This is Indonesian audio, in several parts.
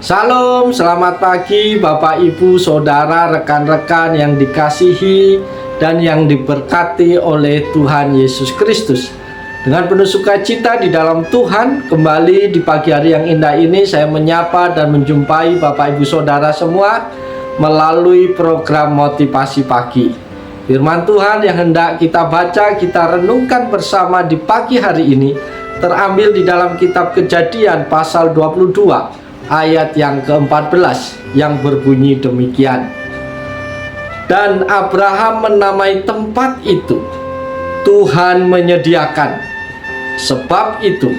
Salam, selamat pagi Bapak Ibu, Saudara, rekan-rekan yang dikasihi dan yang diberkati oleh Tuhan Yesus Kristus. Dengan penuh sukacita di dalam Tuhan, kembali di pagi hari yang indah ini saya menyapa dan menjumpai Bapak Ibu Saudara semua melalui program Motivasi Pagi. Firman Tuhan yang hendak kita baca, kita renungkan bersama di pagi hari ini terambil di dalam kitab Kejadian pasal 22 ayat yang ke-14 yang berbunyi demikian. Dan Abraham menamai tempat itu Tuhan menyediakan. Sebab itu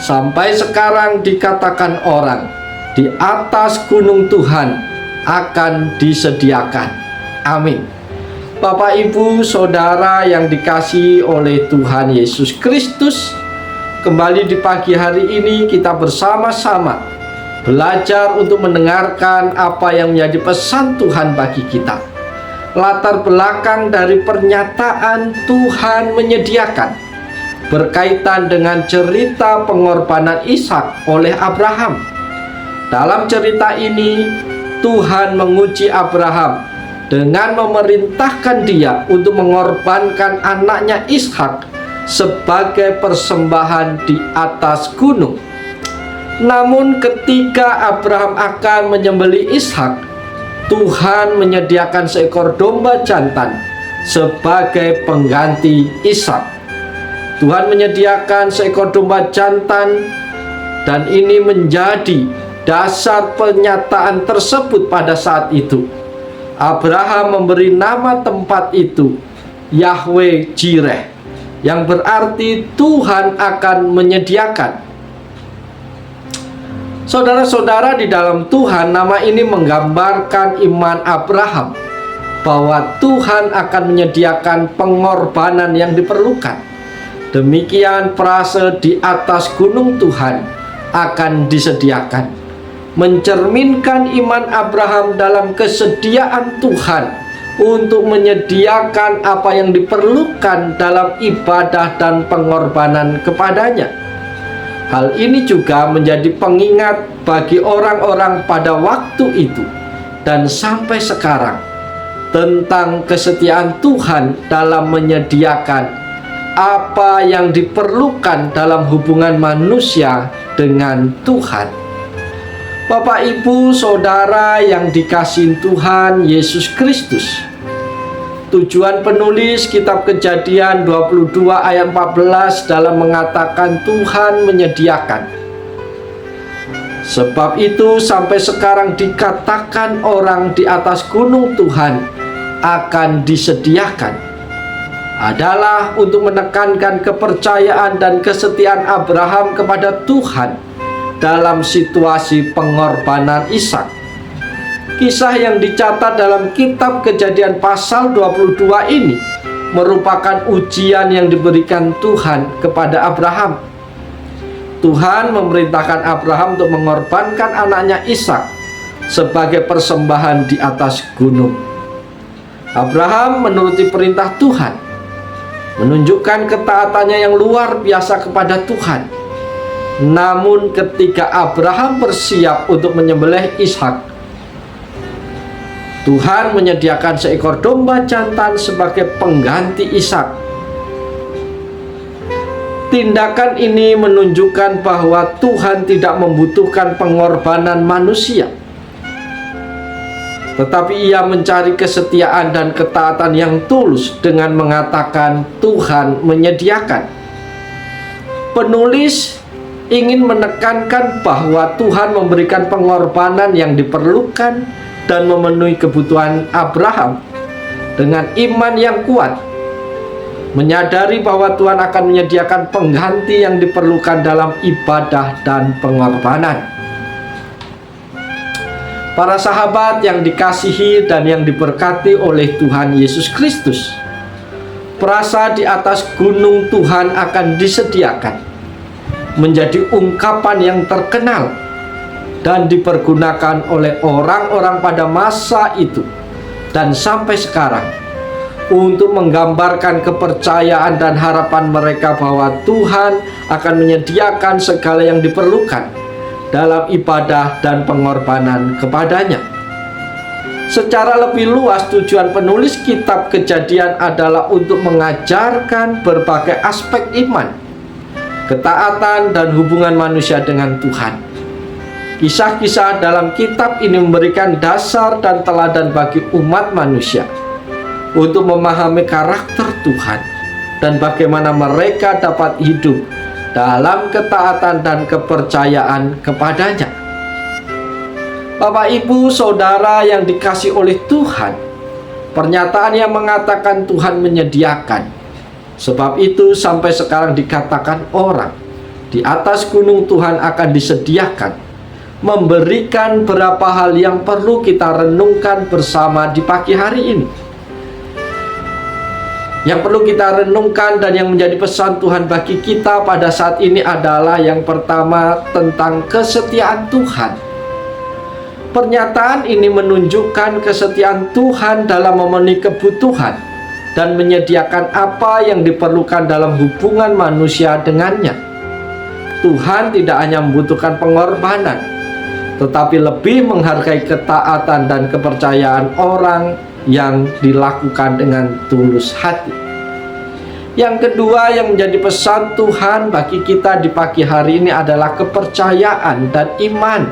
sampai sekarang dikatakan orang, di atas gunung Tuhan akan disediakan. Amin. Bapak Ibu Saudara yang dikasihi oleh Tuhan Yesus Kristus, kembali di pagi hari ini kita bersama-sama belajar untuk mendengarkan apa yang menjadi pesan Tuhan bagi kita. Latar belakang dari pernyataan Tuhan menyediakan berkaitan dengan cerita pengorbanan Ishak oleh Abraham. Dalam cerita ini, Tuhan menguji Abraham dengan memerintahkan dia untuk mengorbankan anaknya Ishak sebagai persembahan di atas gunung. Namun ketika Abraham akan menyembelih Ishak, Tuhan menyediakan seekor domba jantan sebagai pengganti Ishak. Tuhan menyediakan seekor domba jantan, dan ini menjadi dasar pernyataan tersebut pada saat itu. Abraham memberi nama tempat itu Yahweh Jireh, yang berarti Tuhan akan menyediakan. Saudara-saudara, di dalam Tuhan, nama ini menggambarkan iman Abraham bahwa Tuhan akan menyediakan pengorbanan yang diperlukan. Demikian frase di atas gunung Tuhan akan disediakan, mencerminkan iman Abraham dalam kesediaan Tuhan untuk menyediakan apa yang diperlukan dalam ibadah dan pengorbanan kepadanya. Hal ini juga menjadi pengingat bagi orang-orang pada waktu itu dan sampai sekarang tentang kesetiaan Tuhan dalam menyediakan apa yang diperlukan dalam hubungan manusia dengan Tuhan. Bapak, Ibu, Saudara yang dikasihi Tuhan Yesus Kristus, tujuan penulis kitab Kejadian 22 ayat 14 dalam mengatakan Tuhan menyediakan. Sebab itu sampai sekarang dikatakan orang di atas gunung Tuhan akan disediakan, adalah untuk menekankan kepercayaan dan kesetiaan Abraham kepada Tuhan dalam situasi pengorbanan Ishak. Kisah yang dicatat dalam kitab Kejadian pasal 22 ini merupakan ujian yang diberikan Tuhan kepada Abraham. Tuhan memerintahkan Abraham untuk mengorbankan anaknya Ishak sebagai persembahan di atas gunung. Abraham menuruti perintah Tuhan, menunjukkan ketaatannya yang luar biasa kepada Tuhan. Namun ketika Abraham bersiap untuk menyembelih Ishak, Tuhan menyediakan seekor domba jantan sebagai pengganti Ishak. Tindakan ini menunjukkan bahwa Tuhan tidak membutuhkan pengorbanan manusia, tetapi Ia mencari kesetiaan dan ketaatan yang tulus dengan mengatakan Tuhan menyediakan. Penulis ingin menekankan bahwa Tuhan memberikan pengorbanan yang diperlukan dan memenuhi kebutuhan Abraham dengan iman yang kuat, menyadari bahwa Tuhan akan menyediakan pengganti yang diperlukan dalam ibadah dan pengorbanan. Para sahabat yang dikasihi dan yang diberkati oleh Tuhan Yesus Kristus, frasa di atas gunung Tuhan akan disediakan menjadi ungkapan yang terkenal dan dipergunakan oleh orang-orang pada masa itu dan sampai sekarang untuk menggambarkan kepercayaan dan harapan mereka bahwa Tuhan akan menyediakan segala yang diperlukan dalam ibadah dan pengorbanan kepadanya. Secara lebih luas, tujuan penulis kitab Kejadian adalah untuk mengajarkan berbagai aspek iman, ketaatan, dan hubungan manusia dengan Tuhan. Kisah-kisah dalam kitab ini memberikan dasar dan teladan bagi umat manusia untuk memahami karakter Tuhan dan bagaimana mereka dapat hidup dalam ketaatan dan kepercayaan kepadanya. Bapak, Ibu, Saudara yang dikasihi oleh Tuhan, pernyataan yang mengatakan Tuhan menyediakan. Sebab itu sampai sekarang dikatakan orang di atas gunung Tuhan akan disediakan, memberikan beberapa hal yang perlu kita renungkan bersama di pagi hari ini. Yang perlu kita renungkan dan yang menjadi pesan Tuhan bagi kita pada saat ini adalah yang pertama tentang kesetiaan Tuhan. Pernyataan ini menunjukkan kesetiaan Tuhan dalam memenuhi kebutuhan dan menyediakan apa yang diperlukan dalam hubungan manusia dengannya. Tuhan tidak hanya membutuhkan pengorbanan, tetapi lebih menghargai ketaatan dan kepercayaan orang yang dilakukan dengan tulus hati. Yang kedua yang menjadi pesan Tuhan bagi kita di pagi hari ini adalah kepercayaan dan iman.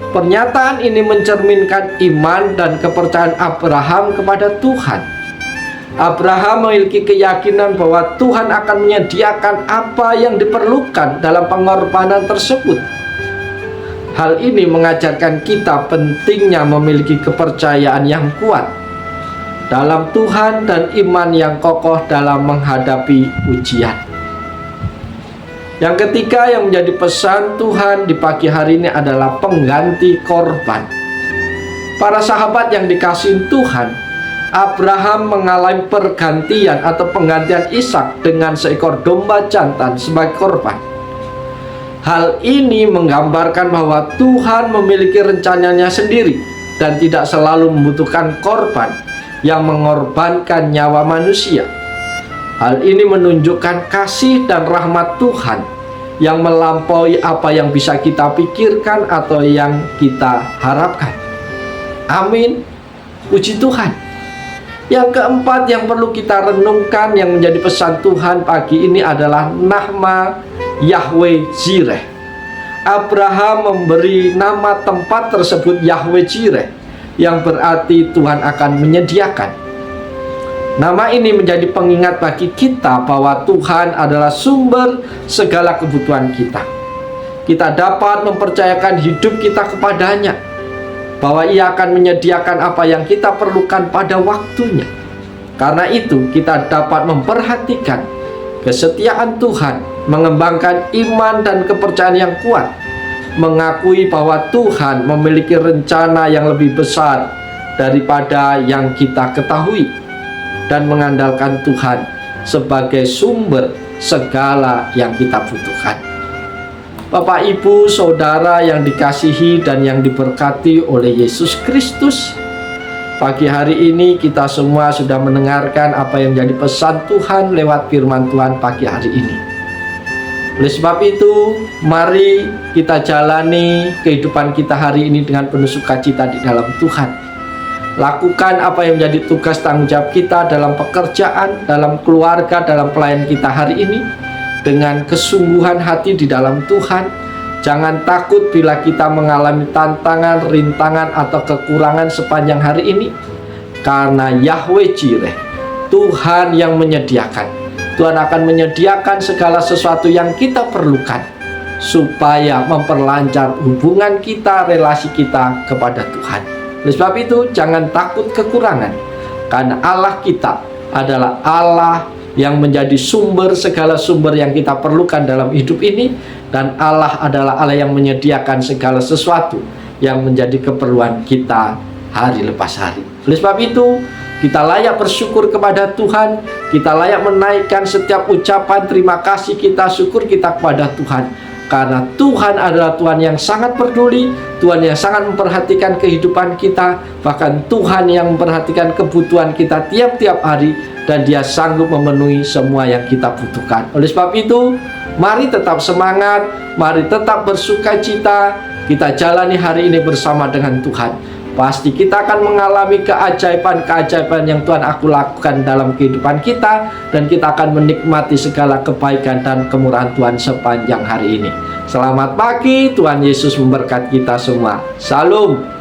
Pernyataan ini mencerminkan iman dan kepercayaan Abraham kepada Tuhan. Abraham memiliki keyakinan bahwa Tuhan akan menyediakan apa yang diperlukan dalam pengorbanan tersebut. Hal ini mengajarkan kita pentingnya memiliki kepercayaan yang kuat dalam Tuhan dan iman yang kokoh dalam menghadapi ujian. Yang ketiga yang menjadi pesan Tuhan di pagi hari ini adalah pengganti korban. Para sahabat yang dikasihi Tuhan, Abraham mengalami pergantian atau penggantian Ishak dengan seekor domba jantan sebagai korban. Hal ini menggambarkan bahwa Tuhan memiliki rencananya sendiri dan tidak selalu membutuhkan korban yang mengorbankan nyawa manusia. Hal ini menunjukkan kasih dan rahmat Tuhan yang melampaui apa yang bisa kita pikirkan atau yang kita harapkan. Amin. Puji Tuhan. Yang keempat yang perlu kita renungkan yang menjadi pesan Tuhan pagi ini adalah nama Yahweh Jireh. Abraham memberi nama tempat tersebut Yahweh Jireh, yang berarti Tuhan akan menyediakan. Nama ini menjadi pengingat bagi kita bahwa Tuhan adalah sumber segala kebutuhan kita. Kita dapat mempercayakan hidup kita kepadanya, bahwa Ia akan menyediakan apa yang kita perlukan pada waktunya. Karena itu kita dapat memperhatikan kesetiaan Tuhan, mengembangkan iman dan kepercayaan yang kuat, mengakui bahwa Tuhan memiliki rencana yang lebih besar daripada yang kita ketahui, dan mengandalkan Tuhan sebagai sumber segala yang kita butuhkan. Bapak, Ibu, Saudara yang dikasihi dan yang diberkati oleh Yesus Kristus, pagi hari ini kita semua sudah mendengarkan apa yang menjadi pesan Tuhan lewat firman Tuhan pagi hari ini. Oleh sebab itu, mari kita jalani kehidupan kita hari ini dengan penuh sukacita di dalam Tuhan. Lakukan apa yang menjadi tugas tanggung jawab kita dalam pekerjaan, dalam keluarga, dalam pelayan kita hari ini dengan kesungguhan hati di dalam Tuhan. Jangan takut bila kita mengalami tantangan, rintangan, atau kekurangan sepanjang hari ini, karena Yahweh Jireh, Tuhan yang menyediakan. Tuhan akan menyediakan segala sesuatu yang kita perlukan supaya memperlancar hubungan kita, relasi kita kepada Tuhan. Oleh sebab itu, jangan takut kekurangan, karena Allah kita adalah Allah yang menjadi sumber segala sumber yang kita perlukan dalam hidup ini, dan Allah adalah Allah yang menyediakan segala sesuatu yang menjadi keperluan kita hari lepas hari. Oleh sebab itu, kita layak bersyukur kepada Tuhan, kita layak menaikkan setiap ucapan terima kasih kita, syukur kita kepada Tuhan. Karena Tuhan adalah Tuhan yang sangat peduli, Tuhan yang sangat memperhatikan kehidupan kita, bahkan Tuhan yang memperhatikan kebutuhan kita tiap-tiap hari, dan Dia sanggup memenuhi semua yang kita butuhkan. Oleh sebab itu, Mari tetap semangat, mari tetap bersuka cita. Kita jalani hari ini bersama dengan Tuhan. Pasti kita akan mengalami keajaiban-keajaiban yang Tuhan aku lakukan dalam kehidupan kita, dan kita akan menikmati segala kebaikan dan kemurahan Tuhan sepanjang hari ini. Selamat pagi, Tuhan Yesus memberkati kita semua. Shalom.